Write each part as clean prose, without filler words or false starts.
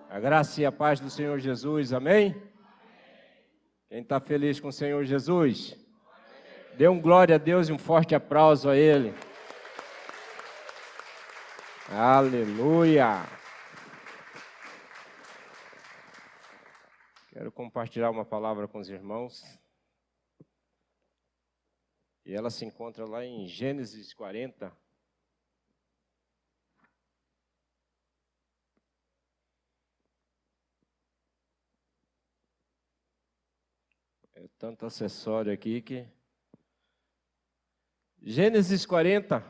A graça e a paz do Senhor Jesus, amém? Quem está feliz com o Senhor Jesus? Dê um glória a Deus e um forte aplauso a Ele. Aleluia! Quero compartilhar uma palavra com os irmãos. E ela se encontra lá em Gênesis 40. É tanto acessório aqui que... Gênesis 40.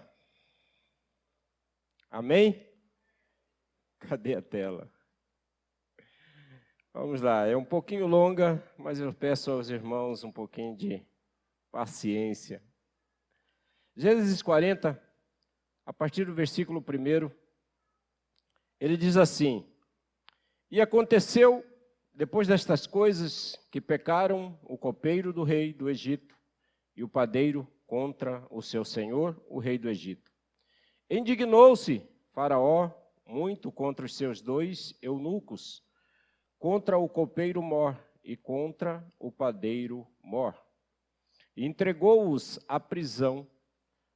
Amém? Cadê a tela? Vamos lá, é um pouquinho longa, mas eu peço aos irmãos um pouquinho de paciência. Gênesis 40, a partir do versículo 1, ele diz assim: E aconteceu, depois destas coisas, que pecaram o copeiro do rei do Egito e o padeiro contra o seu senhor, o rei do Egito. Indignou-se Faraó muito contra os seus 2 eunucos, contra o copeiro Mor e contra o padeiro Mor. E entregou-os à prisão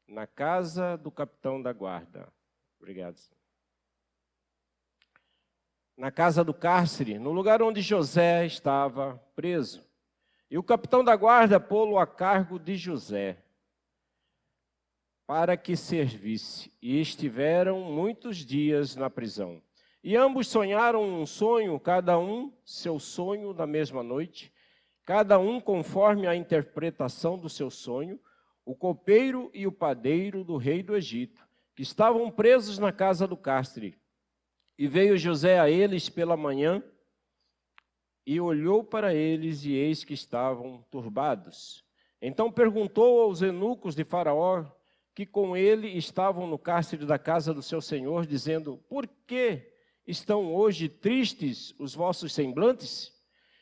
na casa do capitão da guarda. Obrigado, senhor. Na casa do cárcere, no lugar onde José estava preso. E o capitão da guarda pô-lo a cargo de José, para que servisse. E estiveram muitos dias na prisão. E ambos sonharam um sonho, cada um seu sonho na mesma noite, cada um conforme a interpretação do seu sonho, o copeiro e o padeiro do rei do Egito, que estavam presos na casa do cárcere. E veio José a eles pela manhã, e olhou para eles, e eis que estavam turbados. Então perguntou aos eunucos de Faraó, que com ele estavam no cárcere da casa do seu senhor, dizendo: Por que estão hoje tristes os vossos semblantes?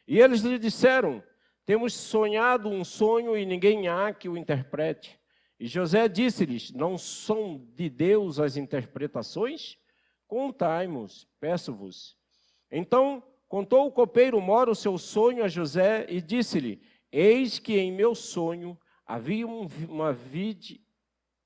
E eles lhe disseram: Temos sonhado um sonho e ninguém há que o interprete. E José disse-lhes: Não são de Deus as interpretações? Contai-nos, peço-vos. Então contou o copeiro Mor o seu sonho a José e disse-lhe: Eis que em meu sonho havia uma vide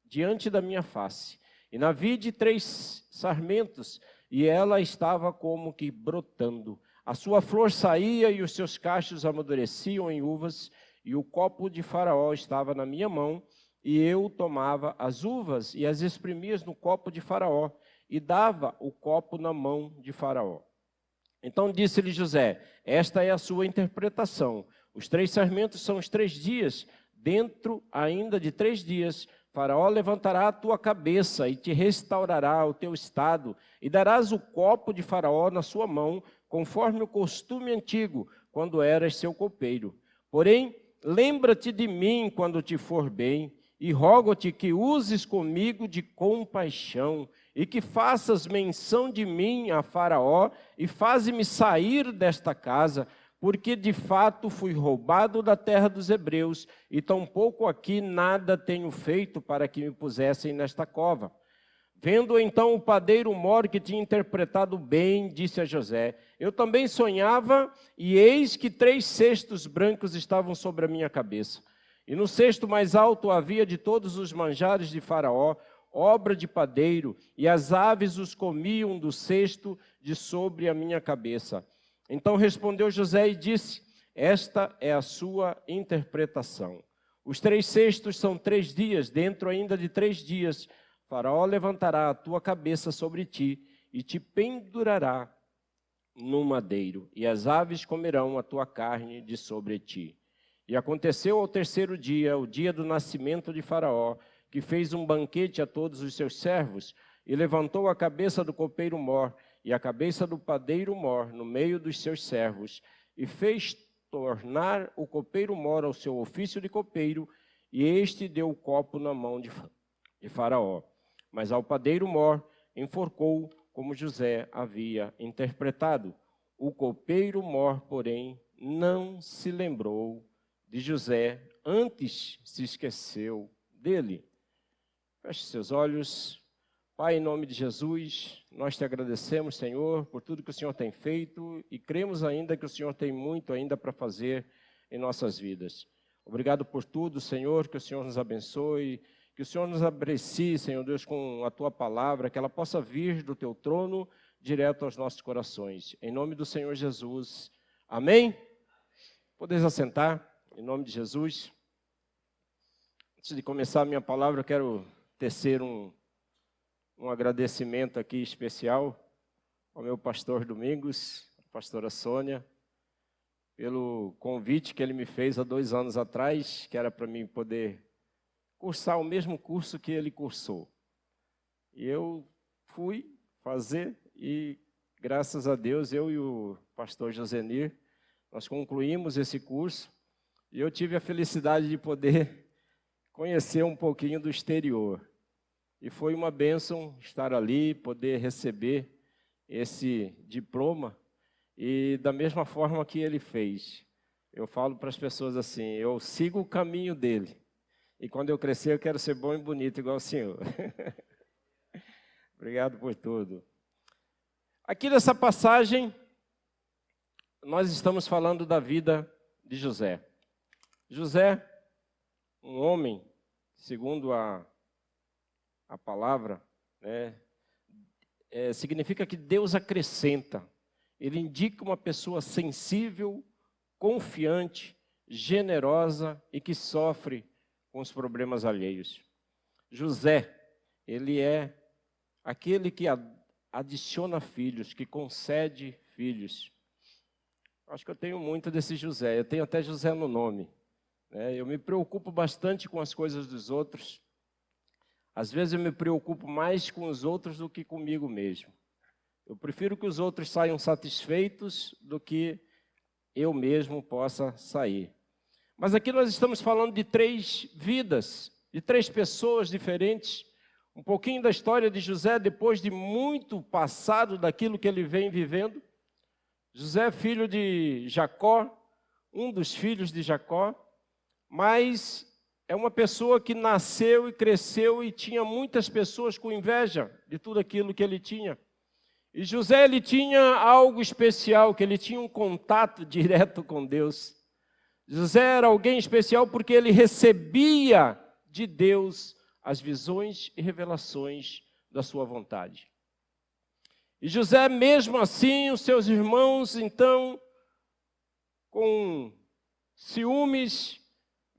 diante da minha face, e na vide 3 sarmentos, e ela estava como que brotando. A sua flor saía e os seus cachos amadureciam em uvas, e o copo de Faraó estava na minha mão, e eu tomava as uvas e as exprimia no copo de Faraó, e dava o copo na mão de Faraó. Então disse-lhe José: Esta é a sua interpretação. Os 3 sarmentos são os 3 dias. Dentro ainda de 3 dias, Faraó levantará a tua cabeça e te restaurará o teu estado, e darás o copo de Faraó na sua mão, conforme o costume antigo, quando eras seu copeiro. Porém, lembra-te de mim quando te for bem, e rogo-te que uses comigo de compaixão, e que faças menção de mim a Faraó, e faze-me sair desta casa, porque de fato fui roubado da terra dos hebreus, e tampouco aqui nada tenho feito para que me pusessem nesta cova. Vendo então o padeiro Mor que tinha interpretado bem, disse a José: Eu também sonhava, e eis que 3 cestos brancos estavam sobre a minha cabeça. E no cesto mais alto havia de todos os manjares de Faraó, obra de padeiro, e as aves os comiam do cesto de sobre a minha cabeça. Então respondeu José e disse: Esta é a sua interpretação. Os 3 cestos são 3 dias, dentro ainda de 3 dias, Faraó levantará a tua cabeça sobre ti e te pendurará no madeiro, e as aves comerão a tua carne de sobre ti. E aconteceu ao 3º dia, o dia do nascimento de Faraó, que fez um banquete a todos os seus servos, e levantou a cabeça do copeiro Mor e a cabeça do padeiro Mor no meio dos seus servos, e fez tornar o copeiro Mor ao seu ofício de copeiro, e este deu o copo na mão de Faraó. Mas ao padeiro Mor enforcou, como José havia interpretado. O copeiro Mor, porém, não se lembrou de José, antes se esqueceu dele. Feche seus olhos. Pai, em nome de Jesus, nós te agradecemos, Senhor, por tudo que o Senhor tem feito e cremos ainda que o Senhor tem muito ainda para fazer em nossas vidas. Obrigado por tudo, Senhor, que o Senhor nos abençoe, que o Senhor nos aprecie, Senhor Deus, com a Tua palavra, que ela possa vir do Teu trono direto aos nossos corações. Em nome do Senhor Jesus, amém? Podeis assentar, em nome de Jesus. Antes de começar a minha palavra, eu quero tecer um agradecimento aqui especial ao meu pastor Domingos, a pastora Sônia, pelo convite que ele me fez há 2 anos atrás, que era para mim poder cursar o mesmo curso que ele cursou. E eu fui fazer e, graças a Deus, eu e o pastor Josenir, nós concluímos esse curso e eu tive a felicidade de poder conhecer um pouquinho do exterior. E foi uma bênção estar ali, poder receber esse diploma. E da mesma forma que ele fez, eu falo para as pessoas assim, eu sigo o caminho dele. E quando eu crescer, eu quero ser bom e bonito igual o senhor. Obrigado por tudo. Aqui nessa passagem, nós estamos falando da vida de José. José, um homem, segundo a palavra, né, significa que Deus acrescenta. Ele indica uma pessoa sensível, confiante, generosa e que sofre com os problemas alheios. José, ele é aquele que adiciona filhos, que concede filhos. Acho que eu tenho muito desse José, eu tenho até José no nome. Eu me preocupo bastante com as coisas dos outros. Às vezes eu me preocupo mais com os outros do que comigo mesmo. Eu prefiro que os outros saiam satisfeitos do que eu mesmo possa sair. Mas aqui nós estamos falando de 3 vidas, de 3 pessoas diferentes. Um pouquinho da história de José, depois de muito passado daquilo que ele vem vivendo. José, filho de Jacó, um dos filhos de Jacó, mas é uma pessoa que nasceu e cresceu e tinha muitas pessoas com inveja de tudo aquilo que ele tinha. E José, ele tinha algo especial, que ele tinha um contato direto com Deus. José era alguém especial porque ele recebia de Deus as visões e revelações da sua vontade. E José, mesmo assim, os seus irmãos, então, com ciúmes,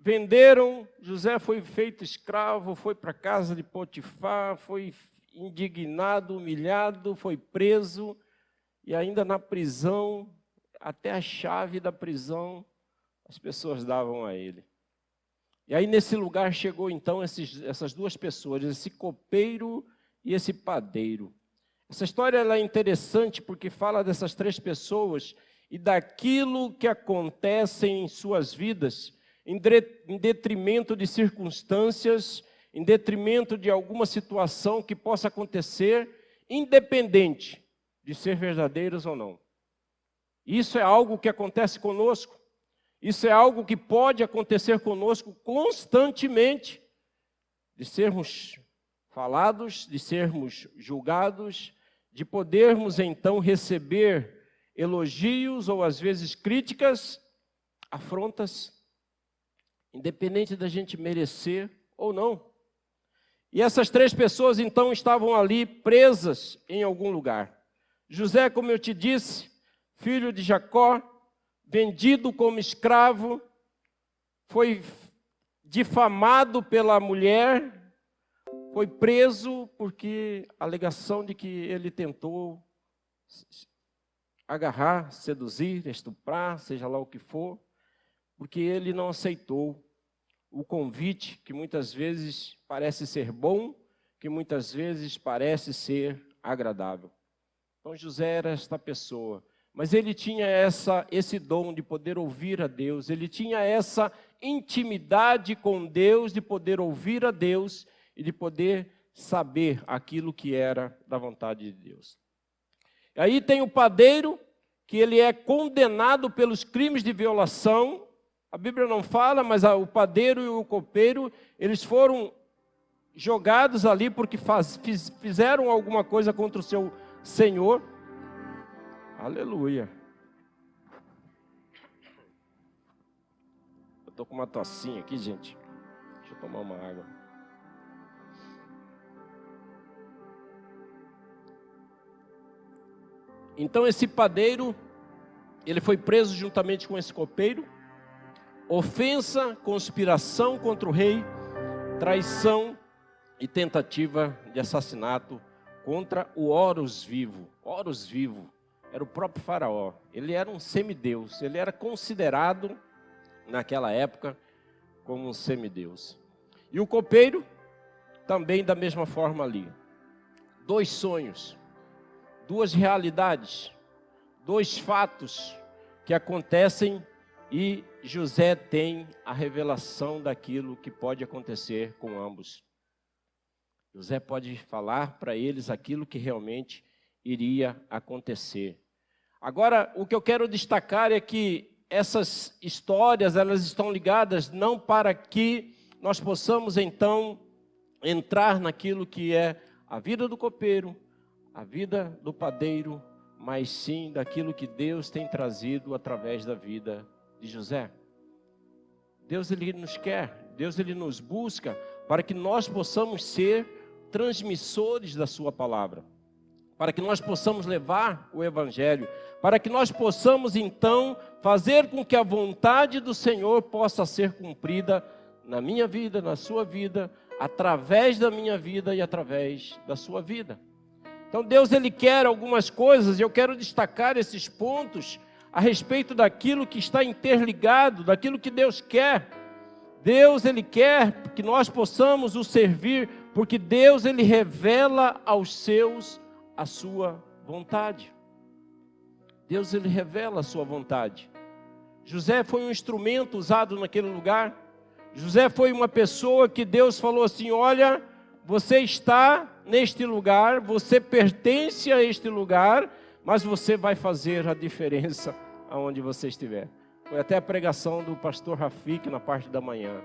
venderam. José foi feito escravo, foi para a casa de Potifar, foi indignado, humilhado, foi preso, e ainda na prisão, até a chave da prisão, as pessoas davam a ele. E aí nesse lugar chegou então essas 2 pessoas, esse copeiro e esse padeiro. Essa história ela é interessante porque fala dessas 3 pessoas e daquilo que acontece em suas vidas, em detrimento de circunstâncias, em detrimento de alguma situação que possa acontecer, independente de ser verdadeiras ou não. Isso é algo que acontece conosco. Isso é algo que pode acontecer conosco constantemente, de sermos falados, de sermos julgados, de podermos então receber elogios ou às vezes críticas, afrontas, independente da gente merecer ou não. E essas 3 pessoas então estavam ali presas em algum lugar. José, como eu te disse, filho de Jacó, vendido como escravo, foi difamado pela mulher, foi preso porque a alegação de que ele tentou agarrar, seduzir, estuprar, seja lá o que for, porque ele não aceitou o convite que muitas vezes parece ser bom, que muitas vezes parece ser agradável. Então José era esta pessoa, mas ele tinha esse dom de poder ouvir a Deus, ele tinha essa intimidade com Deus, de poder ouvir a Deus e de poder saber aquilo que era da vontade de Deus. E aí tem o padeiro, que ele é condenado pelos crimes de violação. A Bíblia não fala, mas o padeiro e o copeiro, eles foram jogados ali porque fizeram alguma coisa contra o seu Senhor. Aleluia. Eu estou com uma tossinha aqui, gente. Deixa eu tomar uma água. Então esse padeiro, ele foi preso juntamente com esse copeiro. Ofensa, conspiração contra o rei, traição e tentativa de assassinato contra o Horus vivo. Horus vivo era o próprio faraó. Ele era um semideus. Ele era considerado, naquela época, como um semideus. E o copeiro, também da mesma forma ali. 2 sonhos, 2 realidades, 2 fatos que acontecem e José tem a revelação daquilo que pode acontecer com ambos. José pode falar para eles aquilo que realmente iria acontecer. Agora, o que eu quero destacar é que essas histórias, elas estão ligadas não para que nós possamos então entrar naquilo que é a vida do copeiro, a vida do padeiro, mas sim daquilo que Deus tem trazido através da vida de José. Deus, ele nos quer, Deus, ele nos busca para que nós possamos ser transmissores da sua palavra, para que nós possamos levar o evangelho, para que nós possamos então fazer com que a vontade do Senhor possa ser cumprida na minha vida, na sua vida, através da minha vida e através da sua vida. Então Deus, ele quer algumas coisas, e eu quero destacar esses pontos a respeito daquilo que está interligado, daquilo que Deus quer. Deus, ele quer que nós possamos o servir, porque Deus, ele revela aos seus a sua vontade. Deus, ele revela a sua vontade. José foi um instrumento usado naquele lugar. José foi uma pessoa que Deus falou assim: olha, você está neste lugar, você pertence a este lugar, mas você vai fazer a diferença aonde você estiver. Foi até a pregação do pastor Rafik na parte da manhã.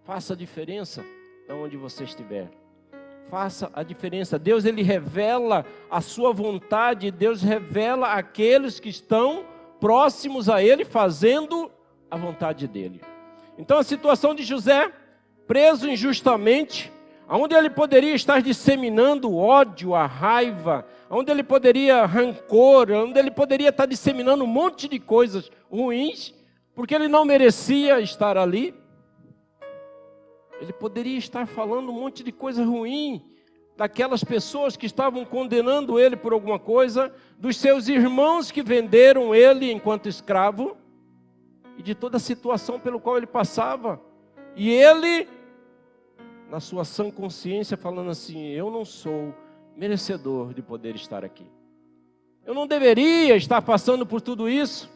Faça a diferença aonde você estiver. Faça a diferença. Deus, ele revela a sua vontade. Deus revela aqueles que estão próximos a ele, fazendo a vontade dele. Então a situação de José, preso injustamente, onde ele poderia estar disseminando ódio, a raiva, onde ele poderia rancor, onde ele poderia estar disseminando um monte de coisas ruins, porque ele não merecia estar ali. Ele poderia estar falando um monte de coisa ruim daquelas pessoas que estavam condenando ele por alguma coisa, dos seus irmãos que venderam ele enquanto escravo, e de toda a situação pelo qual ele passava. E ele, na sua sã consciência, falando assim: eu não sou merecedor de poder estar aqui. Eu não deveria estar passando por tudo isso.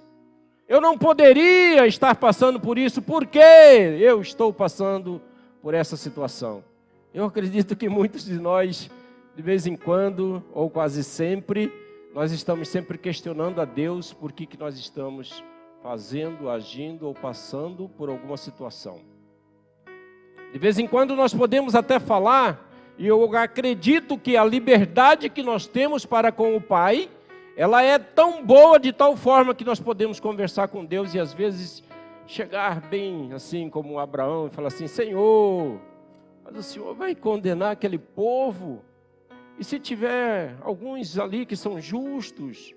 Eu não poderia estar passando por isso. Por que eu estou passando por essa situação? Eu acredito que muitos de nós, de vez em quando, ou quase sempre, nós estamos sempre questionando a Deus por que nós estamos fazendo, agindo ou passando por alguma situação. De vez em quando nós podemos até falar, e eu acredito que a liberdade que nós temos para com o Pai, ela é tão boa de tal forma que nós podemos conversar com Deus e às vezes chegar bem assim como Abraão e falar assim: Senhor, mas o Senhor vai condenar aquele povo? E se tiver alguns ali que são justos,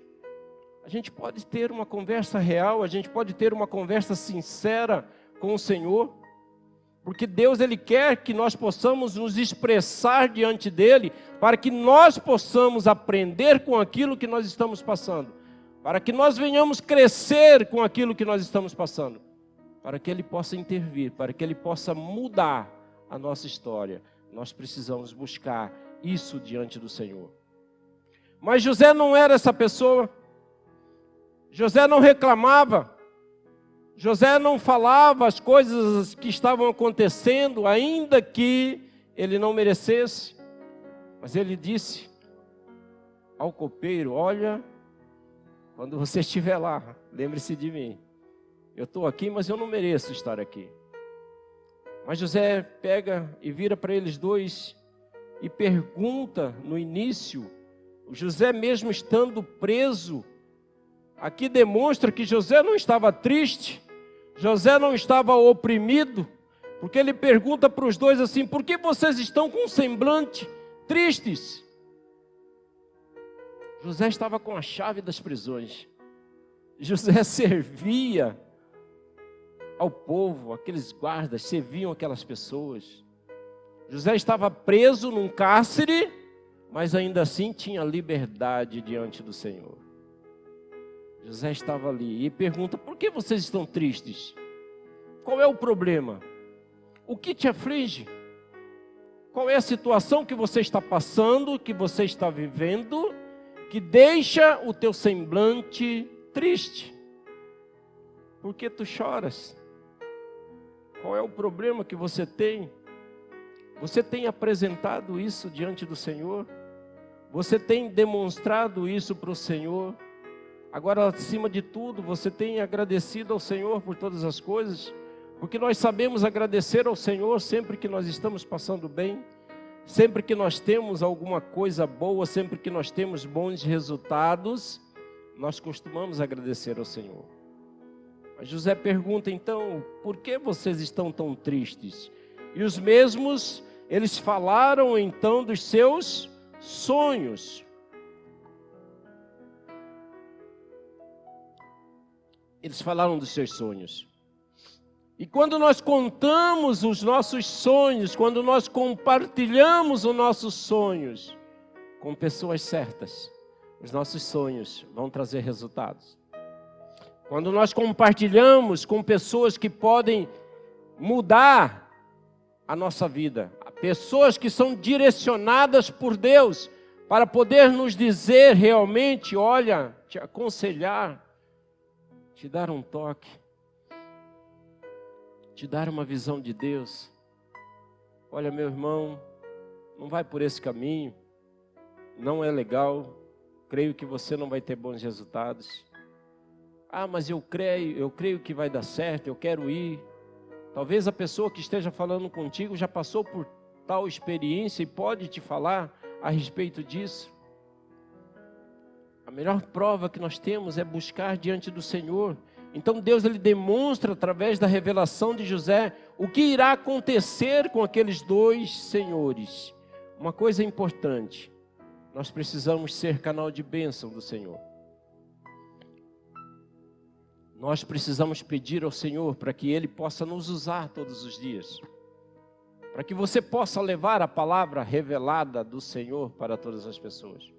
a gente pode ter uma conversa real, a gente pode ter uma conversa sincera com o Senhor, porque Deus, ele quer que nós possamos nos expressar diante dele, para que nós possamos aprender com aquilo que nós estamos passando, para que nós venhamos crescer com aquilo que nós estamos passando, para que ele possa intervir, para que ele possa mudar a nossa história. Nós precisamos buscar isso diante do Senhor. Mas José não era essa pessoa. José não reclamava. José não falava as coisas que estavam acontecendo, ainda que ele não merecesse. Mas ele disse ao copeiro: olha, quando você estiver lá, lembre-se de mim. Eu estou aqui, mas eu não mereço estar aqui. Mas José pega e vira para eles dois e pergunta no início, José mesmo estando preso, aqui demonstra que José não estava triste, José não estava oprimido, porque ele pergunta para os dois assim: por que vocês estão com um semblante tristes? José estava com a chave das prisões. José servia ao povo, aqueles guardas serviam aquelas pessoas. José estava preso num cárcere, mas ainda assim tinha liberdade diante do Senhor. José estava ali e pergunta: por que vocês estão tristes? Qual é o problema? O que te aflige? Qual é a situação que você está passando, que você está vivendo, que deixa o teu semblante triste? Por que tu choras? Qual é o problema que você tem? Você tem apresentado isso diante do Senhor? Você tem demonstrado isso para o Senhor? Agora, acima de tudo, você tem agradecido ao Senhor por todas as coisas? Porque nós sabemos agradecer ao Senhor sempre que nós estamos passando bem, sempre que nós temos alguma coisa boa, sempre que nós temos bons resultados, nós costumamos agradecer ao Senhor. Mas José pergunta então: por que vocês estão tão tristes? E os mesmos, eles falaram então dos seus sonhos. Eles falaram dos seus sonhos. E quando nós contamos os nossos sonhos, quando nós compartilhamos os nossos sonhos com pessoas certas, os nossos sonhos vão trazer resultados. Quando nós compartilhamos com pessoas que podem mudar a nossa vida, pessoas que são direcionadas por Deus para poder nos dizer realmente: olha, te aconselhar, te dar um toque, te dar uma visão de Deus. Olha, meu irmão, não vai por esse caminho, não é legal, creio que você não vai ter bons resultados. Ah, mas eu creio que vai dar certo, eu quero ir. Talvez a pessoa que esteja falando contigo já passou por tal experiência e pode te falar a respeito disso. A melhor prova que nós temos é buscar diante do Senhor. Então Deus, ele demonstra através da revelação de José o que irá acontecer com aqueles dois senhores. Uma coisa importante: nós precisamos ser canal de bênção do Senhor. Nós precisamos pedir ao Senhor para que Ele possa nos usar todos os dias, para que você possa levar a palavra revelada do Senhor para todas as pessoas,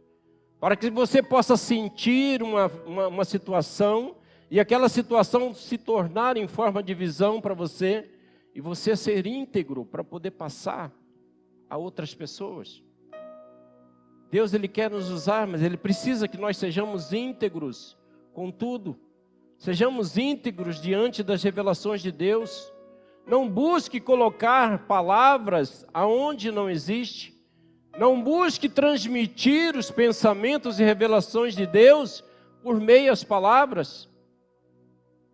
para que você possa sentir uma situação e aquela situação se tornar em forma de visão para você e você ser íntegro para poder passar a outras pessoas. Deus, Ele quer nos usar, mas Ele precisa que nós sejamos íntegros com tudo. Sejamos íntegros diante das revelações de Deus. Não busque colocar palavras aonde não existe. Não busque transmitir os pensamentos e revelações de Deus por meio das palavras.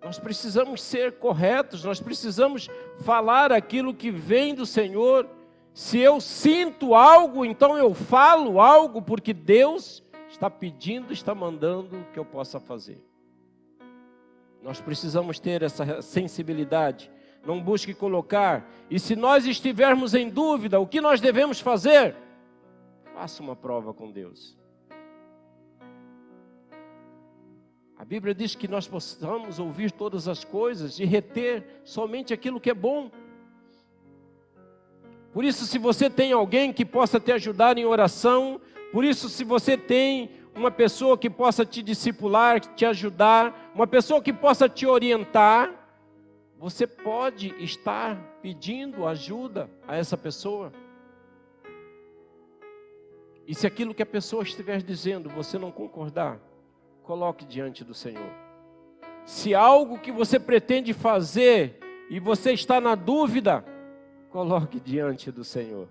Nós precisamos ser corretos, nós precisamos falar aquilo que vem do Senhor. Se eu sinto algo, então eu falo algo, porque Deus está pedindo, está mandando que eu possa fazer. Nós precisamos ter essa sensibilidade. Não busque colocar. E se nós estivermos em dúvida, o que nós devemos fazer? Faça uma prova com Deus. A Bíblia diz que nós possamos ouvir todas as coisas e reter somente aquilo que é bom. Por isso, se você tem alguém que possa te ajudar em oração, por isso, se você tem uma pessoa que possa te discipular, te ajudar, uma pessoa que possa te orientar, você pode estar pedindo ajuda a essa pessoa. E se aquilo que a pessoa estiver dizendo você não concordar, coloque diante do Senhor. Se algo que você pretende fazer e você está na dúvida, coloque diante do Senhor.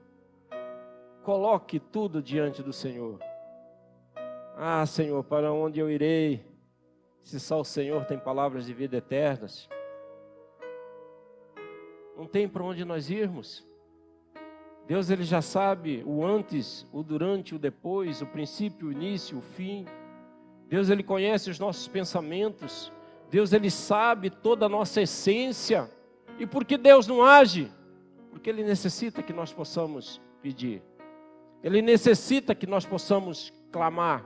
Coloque tudo diante do Senhor. Ah, Senhor, para onde eu irei, se só o Senhor tem palavras de vida eternas? Não tem para onde nós irmos. Deus, Ele já sabe o antes, o durante, o depois, o princípio, o início, o fim. Deus, Ele conhece os nossos pensamentos. Deus, Ele sabe toda a nossa essência. E por que Deus não age? Porque Ele necessita que nós possamos pedir. Ele necessita que nós possamos clamar.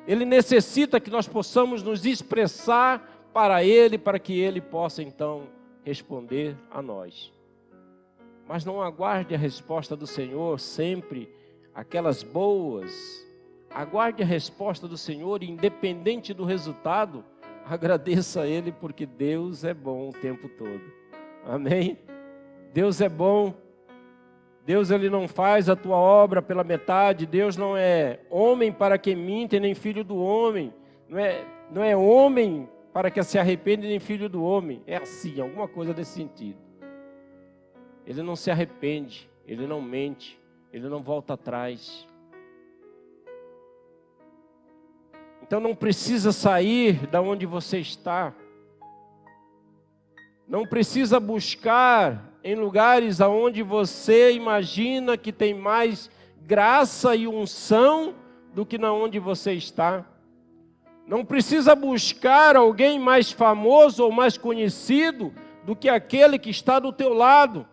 Ele necessita que nós possamos nos expressar para Ele, para que Ele possa então responder a nós. Mas não aguarde a resposta do Senhor sempre, aquelas boas. Aguarde a resposta do Senhor, independente do resultado, agradeça a Ele, porque Deus é bom o tempo todo. Amém? Deus é bom. Deus, Ele não faz a tua obra pela metade. Deus não é homem para que minta, nem filho do homem. Não é homem para que se arrepende, nem filho do homem. É assim, alguma coisa desse sentido. Ele não se arrepende, Ele não mente, Ele não volta atrás. Então não precisa sair da onde você está. Não precisa buscar em lugares aonde você imagina que tem mais graça e unção do que na onde você está. Não precisa buscar alguém mais famoso ou mais conhecido do que aquele que está do teu lado.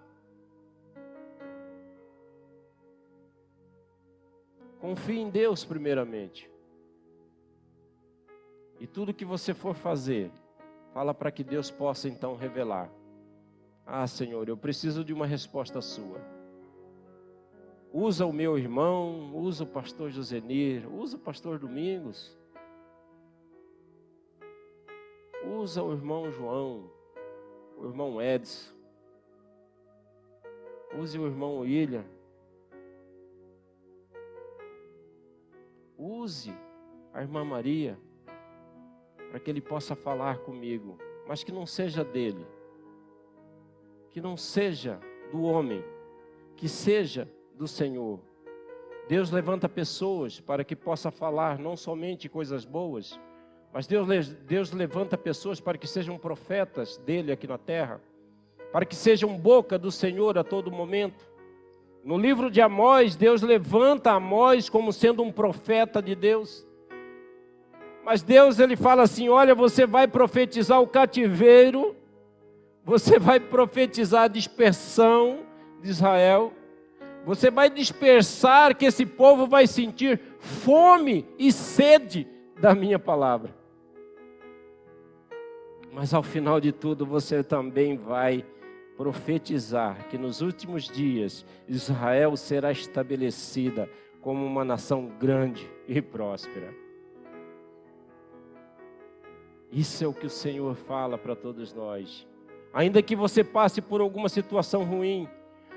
Confie em Deus primeiramente. E tudo que você for fazer, fala para que Deus possa então revelar. Ah, Senhor, eu preciso de uma resposta sua. Usa o meu irmão, usa o pastor Josenir, usa o pastor Domingos. Usa o irmão João, o irmão Edson. Use o irmão William. Use a irmã Maria, para que ele possa falar comigo, mas que não seja dele, que não seja do homem, que seja do Senhor. Deus levanta pessoas para que possa falar não somente coisas boas, mas Deus levanta pessoas para que sejam profetas dele aqui na terra, para que sejam boca do Senhor a todo momento. No livro de Amós, Deus levanta Amós como sendo um profeta de Deus. Mas Deus, Ele fala assim, olha, você vai profetizar o cativeiro, você vai profetizar a dispersão de Israel, você vai dispersar que esse povo vai sentir fome e sede da minha palavra. Mas ao final de tudo, você também vai profetizar que nos últimos dias Israel será estabelecida como uma nação grande e próspera. Isso é o que o Senhor fala para todos nós. Ainda que você passe por alguma situação ruim,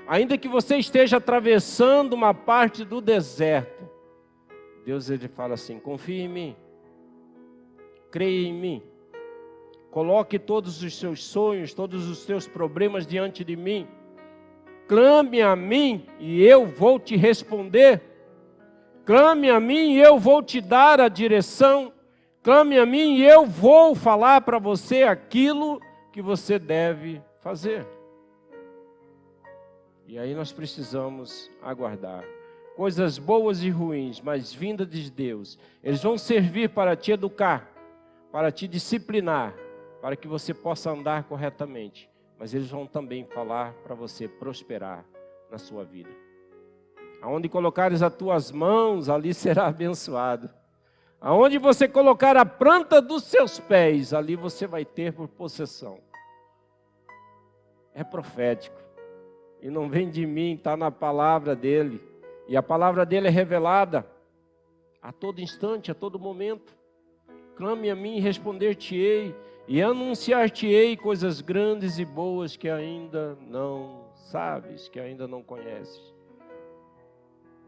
ainda que você esteja atravessando uma parte do deserto, Deus, Ele fala assim, confie em mim, creia em mim, coloque todos os seus sonhos, todos os seus problemas diante de mim, clame a mim e eu vou te responder, clame a mim e eu vou te dar a direção, clame a mim e eu vou falar para você aquilo que você deve fazer. E aí nós precisamos aguardar. Coisas boas e ruins, mas vindas de Deus, eles vão servir para te educar, para te disciplinar, para que você possa andar corretamente. Mas eles vão também falar para você prosperar na sua vida. Aonde colocares as tuas mãos, ali será abençoado. Aonde você colocar a planta dos seus pés, ali você vai ter por possessão. É profético. E não vem de mim, está na palavra dele. E a palavra dele é revelada a todo instante, a todo momento. Clame a mim e responder-te-ei, e anunciar-te-ei coisas grandes e boas que ainda não sabes, que ainda não conheces.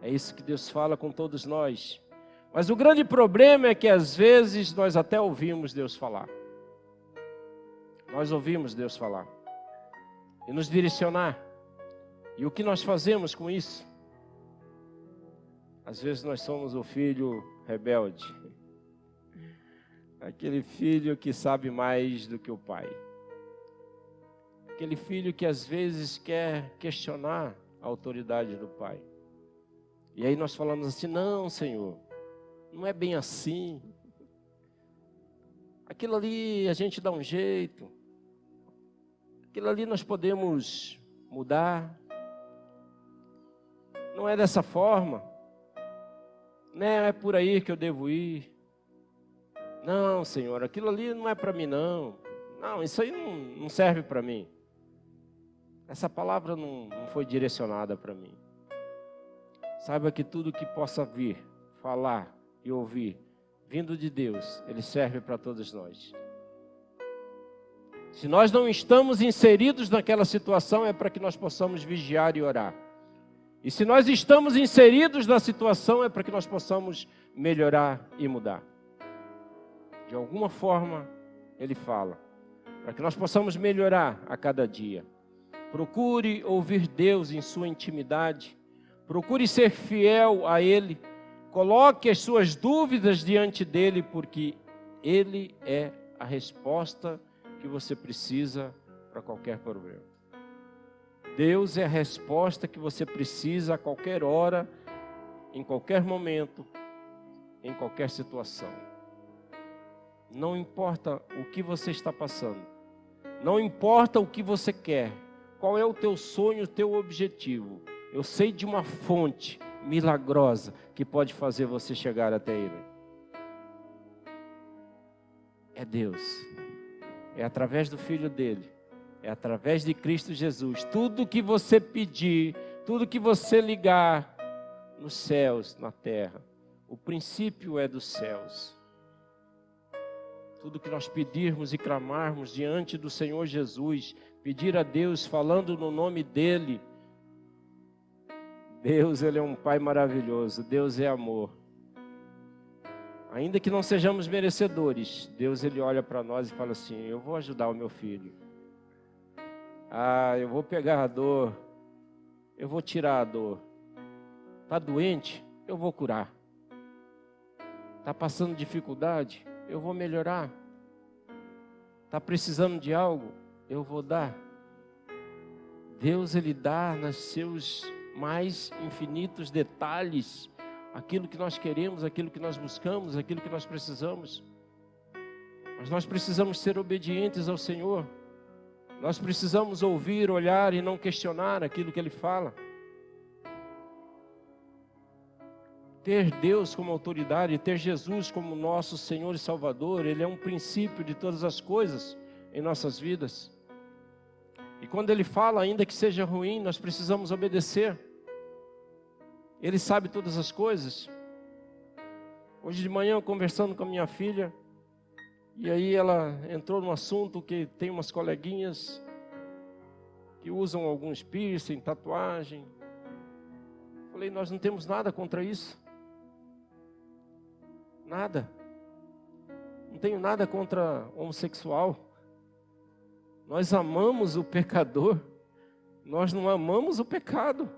É isso que Deus fala com todos nós. Mas o grande problema é que às vezes nós até ouvimos Deus falar. Nós ouvimos Deus falar. E nos direcionar. E o que nós fazemos com isso? Às vezes nós somos o filho rebelde. Aquele filho que sabe mais do que o pai. Aquele filho que às vezes quer questionar a autoridade do pai. E aí nós falamos assim, não, Senhor, não é bem assim. Aquilo ali a gente dá um jeito. Aquilo ali nós podemos mudar. Não é dessa forma. Não é por aí que eu devo ir. Não, Senhor, aquilo ali não é para mim, não. Não, isso aí não serve para mim. Essa palavra não foi direcionada para mim. Saiba que tudo que possa vir, falar e ouvir, vindo de Deus, ele serve para todos nós. Se nós não estamos inseridos naquela situação, é para que nós possamos vigiar e orar. E se nós estamos inseridos na situação, é para que nós possamos melhorar e mudar. De alguma forma, ele fala, para que nós possamos melhorar a cada dia. Procure ouvir Deus em sua intimidade. Procure ser fiel a Ele. Coloque as suas dúvidas diante dEle, porque Ele é a resposta que você precisa para qualquer problema. Deus é a resposta que você precisa a qualquer hora, em qualquer momento, em qualquer situação. Não importa o que você está passando. Não importa o que você quer. Qual é o teu sonho, o teu objetivo? Eu sei de uma fonte milagrosa que pode fazer você chegar até Ele. É Deus. É através do Filho dele. É através de Cristo Jesus. Tudo que você pedir, tudo que você ligar nos céus, na terra, o princípio é dos céus. Tudo que nós pedirmos e clamarmos diante do Senhor Jesus, pedir a Deus falando no nome dEle. Deus, Ele é um Pai maravilhoso. Deus é amor. Ainda que não sejamos merecedores, Deus, Ele olha para nós e fala assim, eu vou ajudar o meu filho. Eu vou pegar a dor. Eu vou tirar a dor. Está doente? Eu vou curar. Está passando dificuldade? Eu vou melhorar. Está precisando de algo? Eu vou dar. Deus, Ele dá nos seus mais infinitos detalhes aquilo que nós queremos, aquilo que nós buscamos, aquilo que nós precisamos. Mas nós precisamos ser obedientes ao Senhor. Nós precisamos ouvir, olhar e não questionar aquilo que Ele fala. Ter Deus como autoridade, ter Jesus como nosso Senhor e Salvador, Ele é um princípio de todas as coisas em nossas vidas. E quando Ele fala, ainda que seja ruim, nós precisamos obedecer. Ele sabe todas as coisas. Hoje de manhã, eu conversando com a minha filha, e aí ela entrou num assunto que tem umas coleguinhas que usam alguns piercing, tatuagem. Falei, nós não temos nada contra isso. Nada. Não tenho nada contra homossexual. Nós amamos o pecador. Nós não amamos o pecado.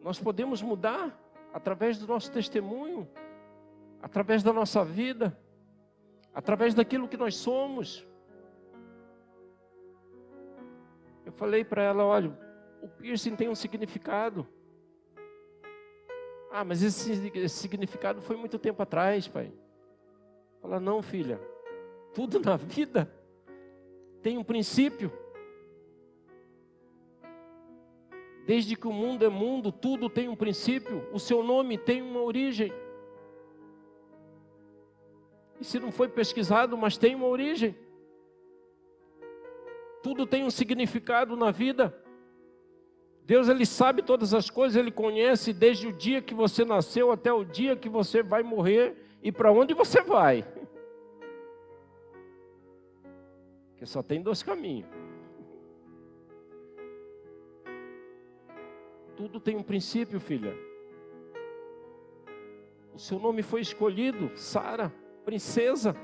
Nós podemos mudar através do nosso testemunho, através da nossa vida, através daquilo que nós somos. Eu falei para ela, olha, o piercing tem um significado. Mas esse significado foi muito tempo atrás, pai. Fala, não, filha, tudo na vida tem um princípio. Desde que o mundo é mundo, tudo tem um princípio. O seu nome tem uma origem. E se não foi pesquisado, mas tem uma origem. Tudo tem um significado na vida. Deus, Ele sabe todas as coisas, Ele conhece desde o dia que você nasceu até o dia que você vai morrer e para onde você vai. Porque só tem 2 caminhos. Tudo tem um princípio, filha. O seu nome foi escolhido, Sara, princesa.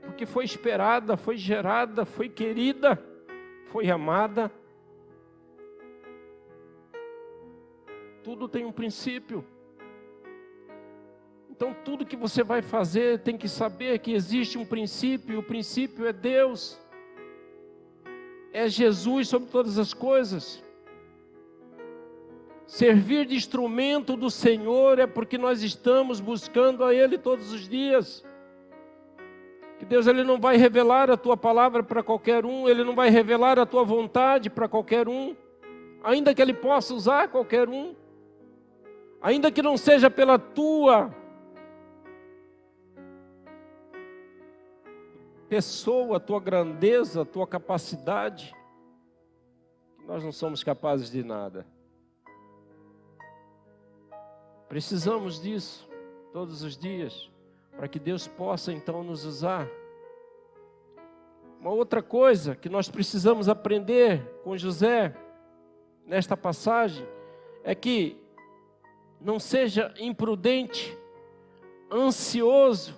Porque foi esperada, foi gerada, foi querida, foi amada. Tudo tem um princípio. Então tudo que você vai fazer tem que saber que existe um princípio, e o princípio é Deus. É Jesus sobre todas as coisas. Servir de instrumento do Senhor é porque nós estamos buscando a Ele todos os dias. Que Deus, Ele não vai revelar a tua palavra para qualquer um, Ele não vai revelar a tua vontade para qualquer um, ainda que Ele possa usar qualquer um, ainda que não seja pela tua pessoa, a tua grandeza, a tua capacidade, nós não somos capazes de nada. Precisamos disso todos os dias, para que Deus possa então nos usar. Uma outra coisa que nós precisamos aprender com José, nesta passagem, é que não seja imprudente, ansioso,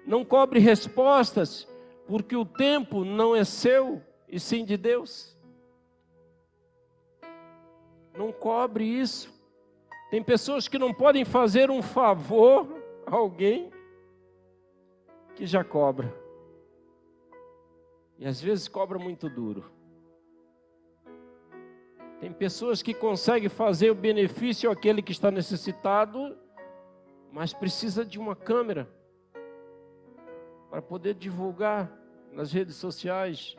não cobre respostas, porque o tempo não é seu, e sim de Deus. Não cobre isso. Tem pessoas que não podem fazer um favor a alguém que já cobra. E às vezes cobra muito duro. Tem pessoas que conseguem fazer o benefício àquele que está necessitado, mas precisa de uma câmera para poder divulgar nas redes sociais.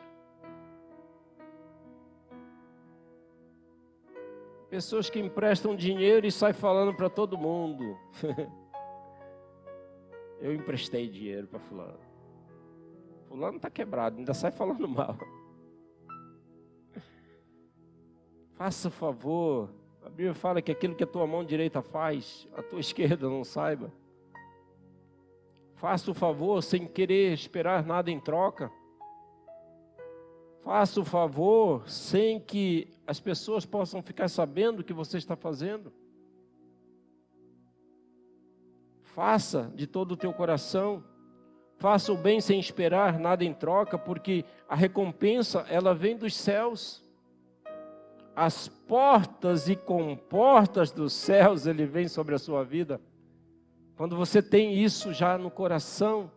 Pessoas que emprestam dinheiro e saem falando para todo mundo. Eu emprestei dinheiro para fulano. Fulano está quebrado, ainda sai falando mal. Faça o favor. A Bíblia fala que aquilo que a tua mão direita faz, a tua esquerda não saiba. Faça o favor sem querer esperar nada em troca. Faça o favor sem que as pessoas possam ficar sabendo o que você está fazendo. Faça de todo o teu coração. Faça o bem sem esperar nada em troca, porque a recompensa, ela vem dos céus. As portas e comportas dos céus, ele vem sobre a sua vida. Quando você tem isso já no coração,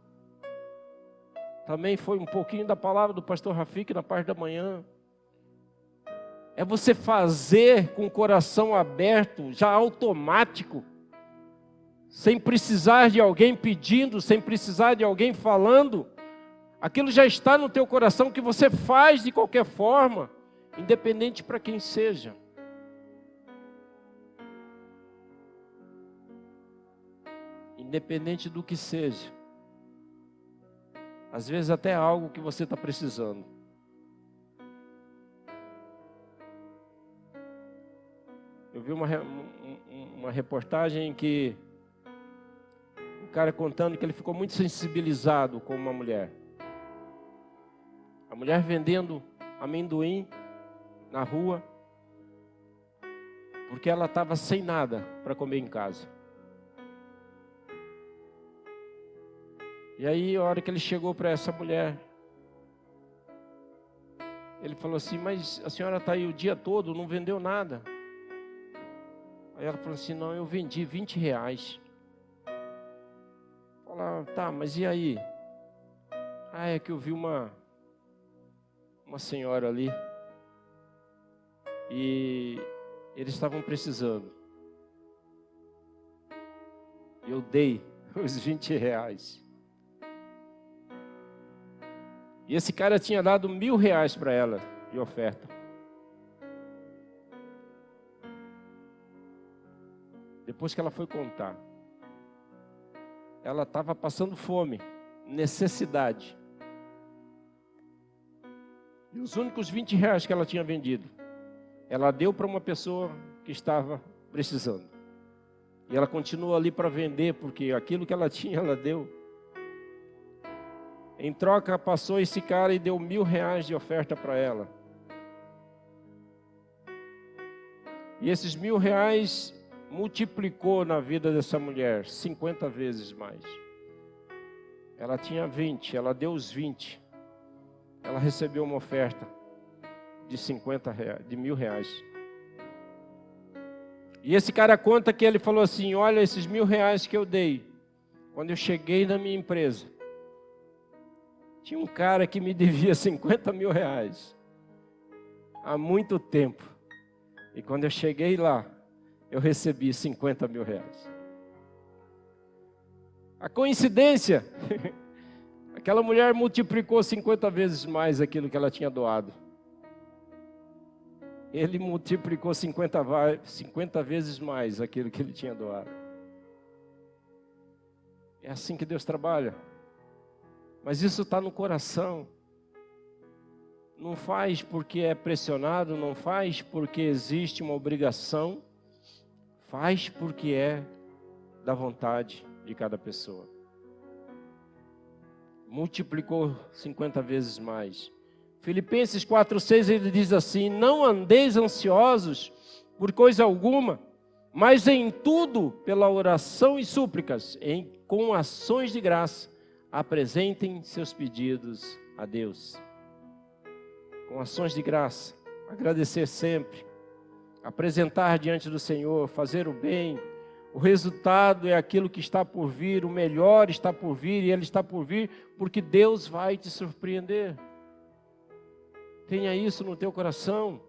também foi um pouquinho da palavra do pastor Rafik na parte da manhã. É você fazer com o coração aberto, já automático, sem precisar de alguém pedindo, sem precisar de alguém falando. Aquilo já está no teu coração que você faz de qualquer forma, independente para quem seja. Independente do que seja. Às vezes até algo que você está precisando. Eu vi uma reportagem em que o cara contando que ele ficou muito sensibilizado com uma mulher. A mulher vendendo amendoim na rua, porque ela estava sem nada para comer em casa. E aí, a hora que ele chegou para essa mulher, ele falou assim: mas a senhora está aí o dia todo, não vendeu nada? Aí ela falou assim: não, eu vendi R$20. Falei: tá, mas e aí? Ah, é que eu vi uma senhora ali, e eles estavam precisando. Eu dei os R$20. E esse cara tinha dado R$1.000 para ela de oferta. Depois que ela foi contar, ela estava passando fome, necessidade. E os únicos R$20 que ela tinha vendido, ela deu para uma pessoa que estava precisando. E ela continuou ali para vender, porque aquilo que ela tinha, ela deu. Em troca, passou esse cara e deu R$1.000 de oferta para ela. E esses R$1.000 multiplicou na vida dessa mulher 50 vezes mais. Ela tinha 20, ela deu os 20. Ela recebeu uma oferta de R$1.000. E esse cara conta que ele falou assim: olha, esses R$1.000 que eu dei, Quando eu cheguei na minha empresa, tinha um cara que me devia 50 mil reais há muito tempo. E quando eu cheguei lá, eu recebi 50 mil reais. A coincidência, aquela mulher multiplicou 50 vezes mais aquilo que ela tinha doado. Ele multiplicou 50 vezes mais aquilo que ele tinha doado. É assim que Deus trabalha. Mas isso está no coração. Não faz porque é pressionado, não faz porque existe uma obrigação. Faz porque é da vontade de cada pessoa. Multiplicou 50 vezes mais. Filipenses 4:6 ele diz assim: não andeis ansiosos por coisa alguma, mas em tudo, pela oração e súplicas, com ações de graça, apresentem seus pedidos a Deus. Com ações de graça, agradecer sempre, apresentar diante do Senhor, fazer o bem. O resultado é aquilo que está por vir, o melhor está por vir, e ele está por vir porque Deus vai te surpreender. Tenha isso no teu coração.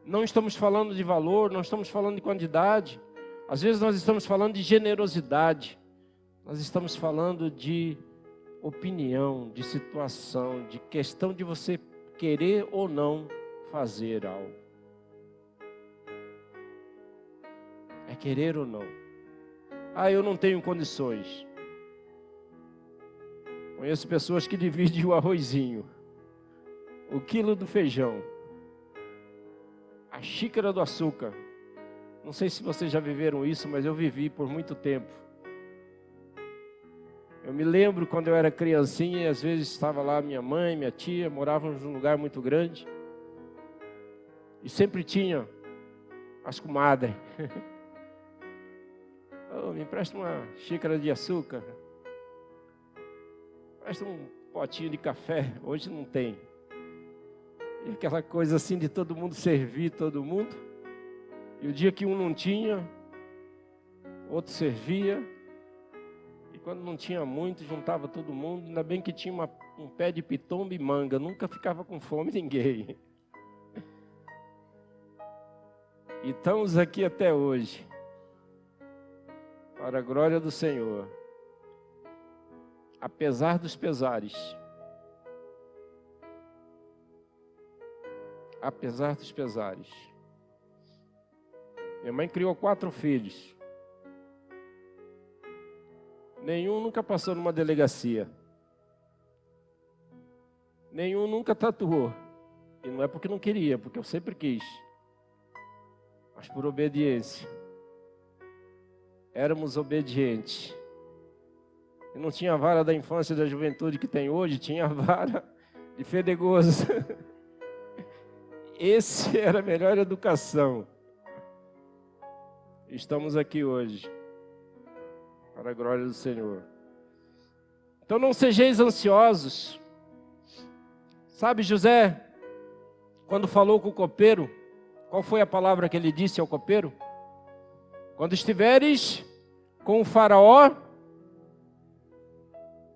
Não estamos falando de valor, não estamos falando de quantidade. Às vezes nós estamos falando de generosidade. Nós estamos falando de opinião, de situação, de questão de você querer ou não fazer algo. É querer ou não. Ah, eu não tenho condições. Conheço pessoas que dividem o arrozinho, o quilo do feijão, a xícara do açúcar. Não sei se vocês já viveram isso, mas eu vivi por muito tempo. Eu me lembro quando eu era criancinha e às vezes estava lá minha mãe, minha tia, morávamos num lugar muito grande. E sempre tinha as comadres. Oh, me empresta uma xícara de açúcar. Presta um potinho de café. Hoje não tem. E aquela coisa assim de todo mundo servir todo mundo. E o dia que um não tinha, outro servia. E quando não tinha muito, juntava todo mundo. Ainda bem que tinha um pé de pitomba e manga. Nunca ficava com fome ninguém. E estamos aqui até hoje. Para a glória do Senhor. Apesar dos pesares. Apesar dos pesares. Minha mãe criou 4 filhos. Nenhum nunca passou numa delegacia. Nenhum nunca tatuou. E não é porque não queria, porque eu sempre quis. Mas por obediência. Éramos obedientes. E não tinha a vara da infância e da juventude que tem hoje, tinha a vara de fedegoso. Esse era a melhor educação. Estamos aqui hoje. Para a glória do Senhor. Então não sejais ansiosos. Sabe José, quando falou com o copeiro, qual foi a palavra que ele disse ao copeiro? Quando estiveres com o faraó,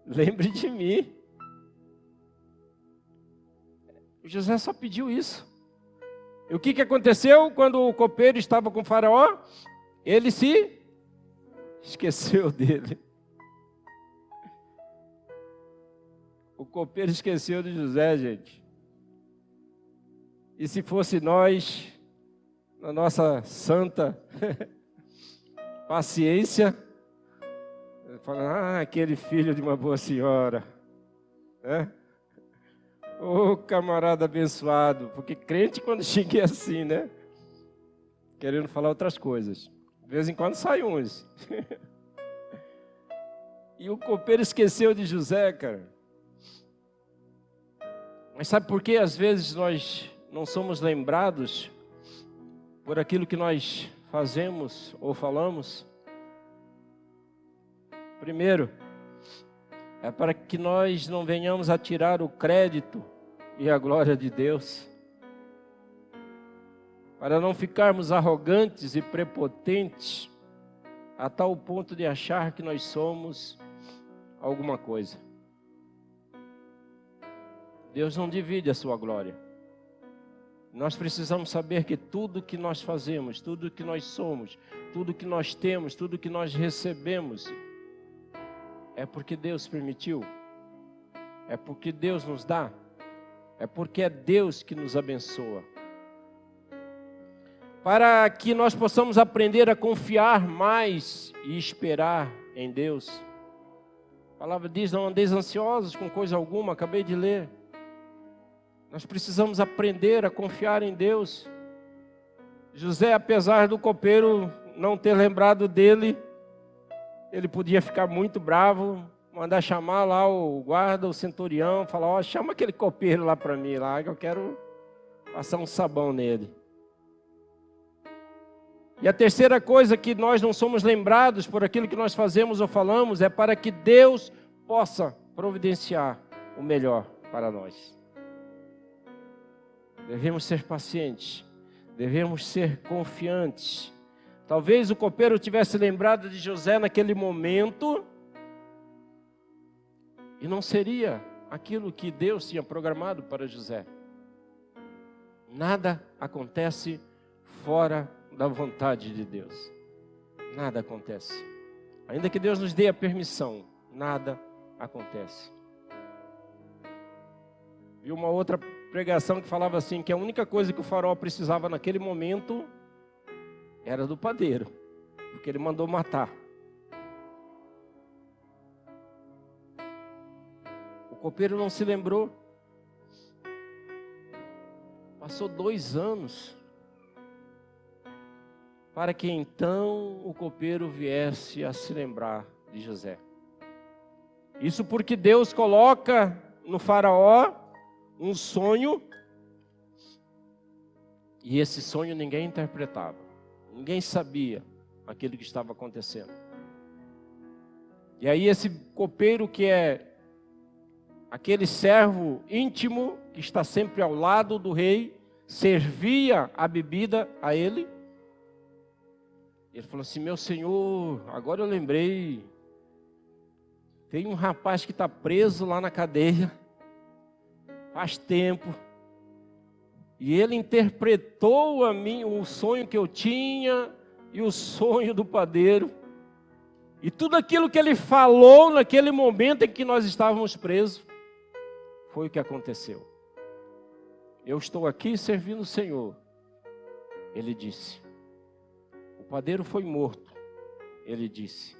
lembre de mim. O José só pediu isso. E o que aconteceu quando o copeiro estava com o faraó? Ele se esqueceu dele. O copeiro esqueceu de José, gente. E se fosse nós, na nossa santa paciência, falando, aquele filho de uma boa senhora, né? Ô camarada abençoado, porque crente quando chega é assim, né? Querendo falar outras coisas. De vez em quando sai uns. E o copeiro esqueceu de José, cara. Mas sabe por que às vezes nós não somos lembrados por aquilo que nós fazemos ou falamos? Primeiro, é para que nós não venhamos a tirar o crédito e a glória de Deus. Para não ficarmos arrogantes e prepotentes, a tal ponto de achar que nós somos alguma coisa. Deus não divide a sua glória. Nós precisamos saber que tudo que nós fazemos, tudo que nós somos, tudo que nós temos, tudo que nós recebemos, é porque Deus permitiu, é porque Deus nos dá, é porque é Deus que nos abençoa. Para que nós possamos aprender a confiar mais e esperar em Deus. A palavra diz, não andeis ansiosos com coisa alguma, acabei de ler. Nós precisamos aprender a confiar em Deus. José, apesar do copeiro não ter lembrado dele, ele podia ficar muito bravo, mandar chamar lá o guarda, o centurião, falar, ó, chama aquele copeiro lá para mim, lá, que eu quero passar um sabão nele. E a terceira coisa que nós não somos lembrados por aquilo que nós fazemos ou falamos é para que Deus possa providenciar o melhor para nós. Devemos ser pacientes, devemos ser confiantes. Talvez o copeiro tivesse lembrado de José naquele momento e não seria aquilo que Deus tinha programado para José. Nada acontece fora da vontade de Deus. Nada acontece. Ainda que Deus nos dê a permissão, nada acontece. Vi uma outra pregação que falava assim, que a única coisa que o faraó precisava naquele momento era do padeiro, porque ele mandou matar. O copeiro não se lembrou. Passou 2 anos para que então o copeiro viesse a se lembrar de José. Isso porque Deus coloca no faraó um sonho, e esse sonho ninguém interpretava, ninguém sabia aquilo que estava acontecendo. E aí esse copeiro, que é aquele servo íntimo que está sempre ao lado do rei, servia a bebida a ele. Ele falou assim, meu senhor, agora eu lembrei, tem um rapaz que está preso lá na cadeia, faz tempo, e ele interpretou a mim o sonho que eu tinha e o sonho do padeiro, e tudo aquilo que ele falou naquele momento em que nós estávamos presos, foi o que aconteceu. Eu estou aqui servindo o Senhor, ele disse. O padeiro foi morto, ele disse.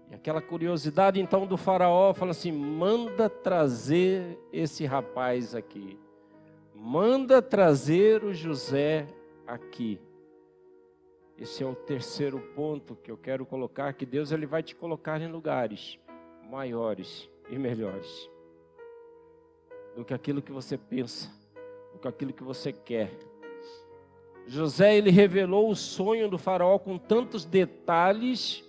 E aquela curiosidade então do faraó fala assim, manda trazer esse rapaz aqui. Manda trazer o José aqui. Esse é o terceiro ponto que eu quero colocar, que Deus ele vai te colocar em lugares maiores e melhores do que aquilo que você pensa, do que aquilo que você quer. José, ele revelou o sonho do faraó com tantos detalhes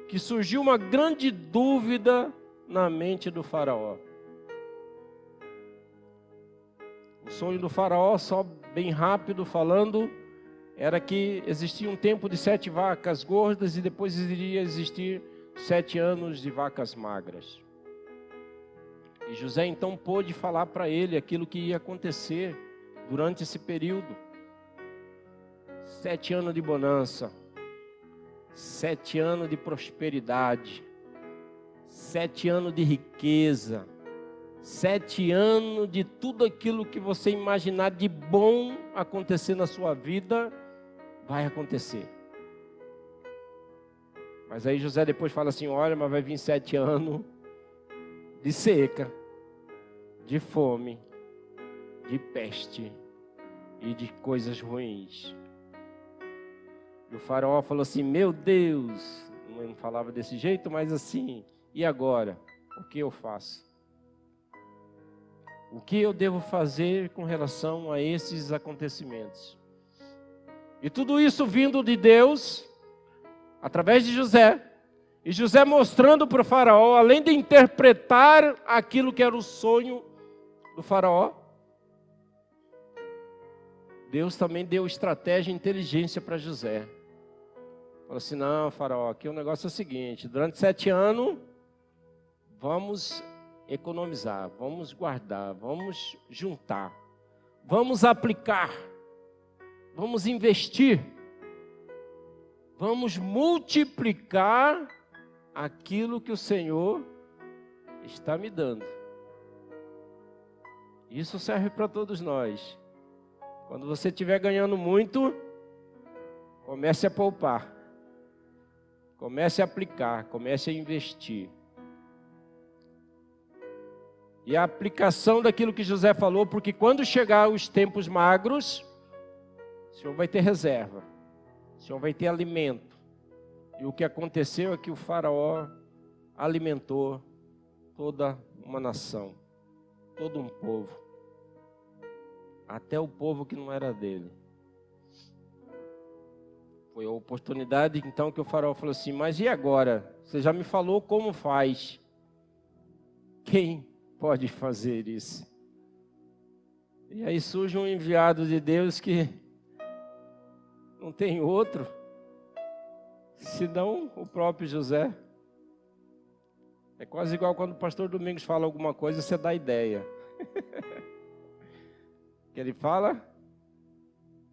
que surgiu uma grande dúvida na mente do faraó. O sonho do faraó, só bem rápido falando, era que existia um tempo de 7 vacas gordas e depois iria existir 7 anos de vacas magras. E José então pôde falar para ele aquilo que ia acontecer durante esse período. 7 anos de bonança, 7 anos de prosperidade, 7 anos de riqueza, 7 anos de tudo aquilo que você imaginar de bom acontecer na sua vida, vai acontecer. Mas aí José depois fala assim, olha, mas vai vir 7 anos de seca, de fome, de peste e de coisas ruins. E o faraó falou assim, meu Deus, não falava desse jeito, mas assim, e agora? O que eu faço? O que eu devo fazer com relação a esses acontecimentos? E tudo isso vindo de Deus, através de José. E José mostrando para o faraó, além de interpretar aquilo que era o sonho do faraó, Deus também deu estratégia e inteligência para José. Falou assim, não, faraó, aqui o negócio é o seguinte, durante 7 anos, vamos economizar, vamos guardar, vamos juntar, vamos aplicar, vamos investir, vamos multiplicar aquilo que o Senhor está me dando. Isso serve para todos nós. Quando você estiver ganhando muito, comece a poupar, comece a aplicar, comece a investir. E a aplicação daquilo que José falou, porque quando chegar os tempos magros, o Senhor vai ter reserva, o Senhor vai ter alimento. E o que aconteceu é que o faraó alimentou toda uma nação, todo um povo, até o povo que não era dele. Foi a oportunidade então que o faraó falou assim, mas e agora? Você já me falou como faz. Quem pode fazer isso? E aí surge um enviado de Deus que não tem outro, senão o próprio José. É quase igual quando o pastor Domingos fala alguma coisa, você dá ideia. Que ele fala,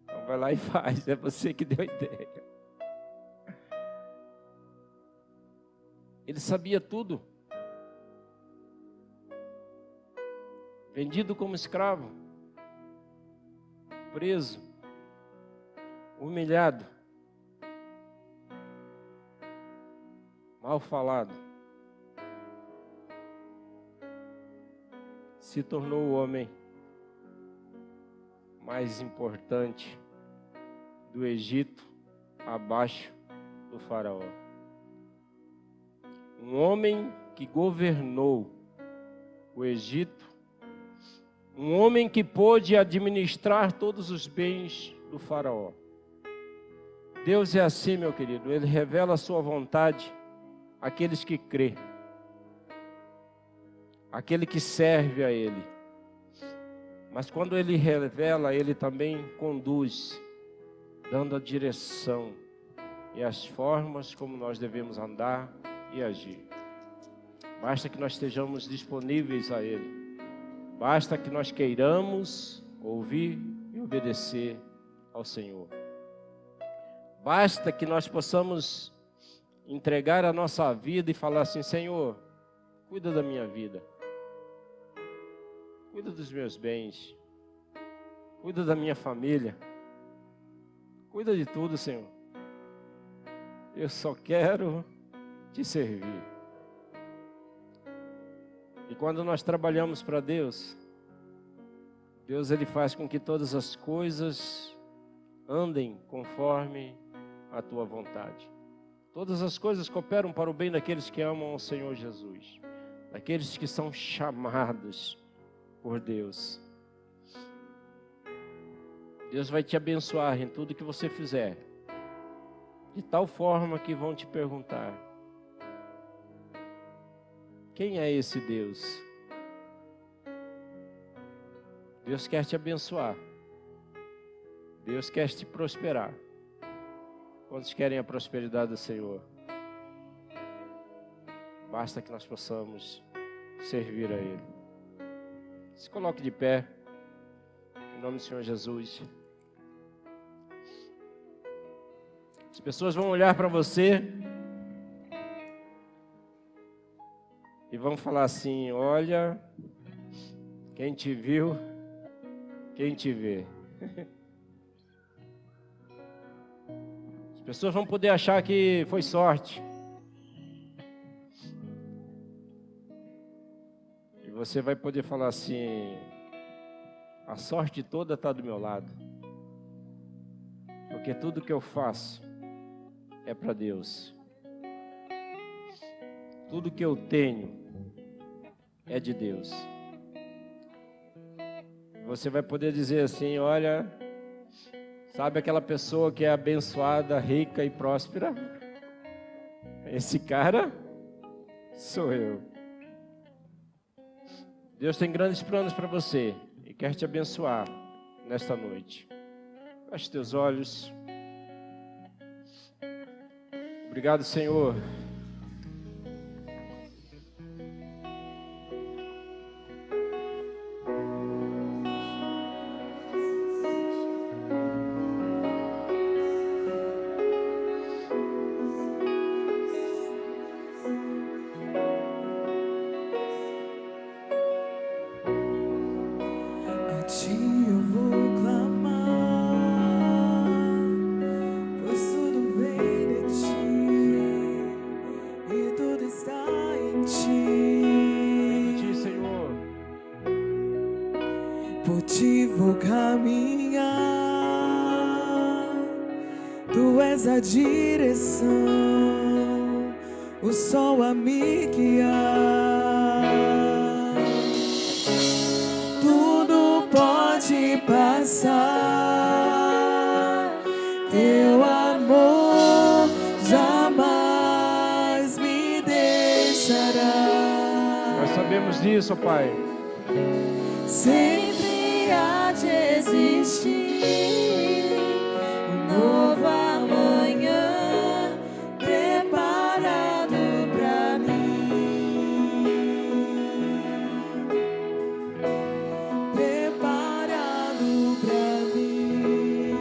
então vai lá e faz, é você que deu a ideia. Ele sabia tudo. Vendido como escravo, preso, humilhado, mal falado, se tornou o homem mais importante do Egito, abaixo do faraó. Um homem que governou o Egito, um homem que pôde administrar todos os bens do faraó. Deus é assim, meu querido, Ele revela a sua vontade àqueles que crê, aquele que serve a Ele. Mas quando Ele revela, Ele também conduz, dando a direção e as formas como nós devemos andar e agir. Basta que nós estejamos disponíveis a Ele. Basta que nós queiramos ouvir e obedecer ao Senhor. Basta que nós possamos entregar a nossa vida e falar assim, Senhor, cuida da minha vida. Cuida dos meus bens. Cuida da minha família. Cuida de tudo, Senhor. Eu só quero te servir. E quando nós trabalhamos para Deus, Deus Ele faz com que todas as coisas andem conforme a tua vontade. Todas as coisas cooperam para o bem daqueles que amam ao Senhor Jesus, daqueles que são chamados por Deus. Deus vai te abençoar em tudo que você fizer, de tal forma que vão te perguntar, quem é esse Deus? Deus quer te abençoar. Deus quer te prosperar. Quantos querem a prosperidade do Senhor? Basta que nós possamos servir a Ele. Se coloque de pé, em nome do Senhor Jesus. As pessoas vão olhar para você e vão falar assim, olha, quem te viu, quem te vê. As pessoas vão poder achar que foi sorte. E você vai poder falar assim, a sorte toda está do meu lado. Porque tudo que eu faço é para Deus. Tudo que eu tenho é de Deus. Você vai poder dizer assim, olha, sabe aquela pessoa que é abençoada, rica e próspera? Esse cara sou eu. Deus tem grandes planos para você e quer te abençoar nesta noite. Feche teus olhos. Obrigado, Senhor. Por ti vou caminhar, tu és a direção, o sol a me guiar. Tudo pode passar, teu amor jamais me deixará. Nós sabemos disso, Pai. Sempre há de existir um novo amanhã preparado pra mim, preparado pra mim.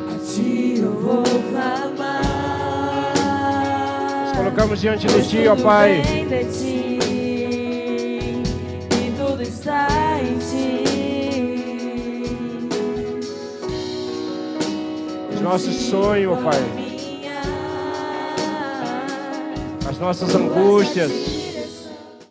A ti eu vou clamar. Colocamos diante de Ti, ó Pai. E tudo está em Ti. Os nossos sonhos, ó Pai. As nossas angústias.